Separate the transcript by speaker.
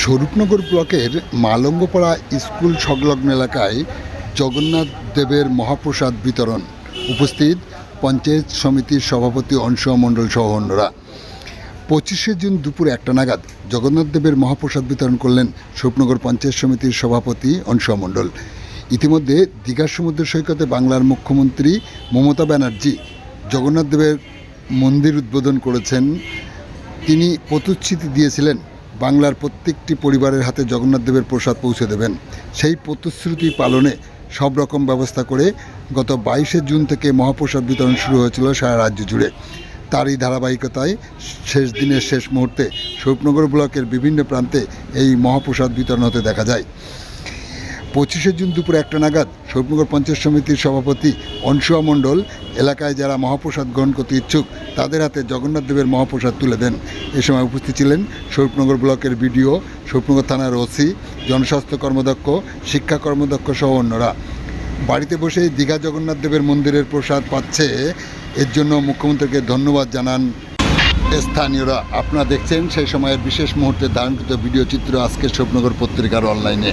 Speaker 1: স্বরূপনগর ব্লকের মালঙ্গপাড়া স্কুল সংলগ্ন এলাকায় জগন্নাথ দেবের মহাপ্রসাদ বিতরণ। উপস্থিত পঞ্চায়েত সমিতির সভাপতি অনসুয়া মণ্ডল সহ অন্যরা। 25শে জুন দুপুর 1টা নাগাদ জগন্নাথ দেবের মহাপ্রসাদ বিতরণ করলেন স্বরূপনগর পঞ্চায়েত সমিতির সভাপতি অনসুয়া মণ্ডল। ইতিমধ্যে দীঘার সমুদ্র সৈকতে বাংলার মুখ্যমন্ত্রী মমতা ব্যানার্জি জগন্নাথ দেবের মন্দির উদ্বোধন করেছেন। তিনি প্রতিশ্রুতি দিয়েছিলেন বাংলার প্রত্যেকটি পরিবারের হাতে জগন্নাথ দেবের প্রসাদ পৌঁছে দেবেন। সেই প্রতিশ্রুতি পালনে সব রকম ব্যবস্থা করে গত 22শে জুন থেকে মহাপ্রসাদ বিতরণ শুরু হয়েছিল সারা রাজ্য জুড়ে। তারই ধারাবাহিকতায় শেষ দিনের শেষ মুহূর্তে স্বরূপনগর ব্লকের বিভিন্ন প্রান্তে এই মহাপ্রসাদ বিতরণ হতে দেখা যায়। 25শে জুন দুপুর 1টা নাগাদ স্বরূপনগর পঞ্চায়েত সমিতির সভাপতি অনসুয়া মণ্ডল এলাকায় যারা মহাপ্রসাদ গ্রহণ করতে ইচ্ছুক তাদের হাতে জগন্নাথ দেবের মহাপ্রসাদ তুলে দেন। এ সময় উপস্থিত ছিলেন স্বরূপনগর ব্লকের বিডিও, স্বরূপনগর থানার ওসি, জনস্বাস্থ্য কর্মদক্ষ, শিক্ষা কর্মদক্ষ সহ অন্যরা। বাড়িতে বসেই দীঘা জগন্নাথ দেবের মন্দিরের প্রসাদ পাচ্ছে, এর জন্য মুখ্যমন্ত্রীকে ধন্যবাদ জানান স্থানীয়রা। আপনারা দেখছেন সেই সময়ের বিশেষ মুহূর্তে ধারণকৃত ভিডিও চিত্র আজকের স্বরূপনগর পত্রিকার অনলাইনে।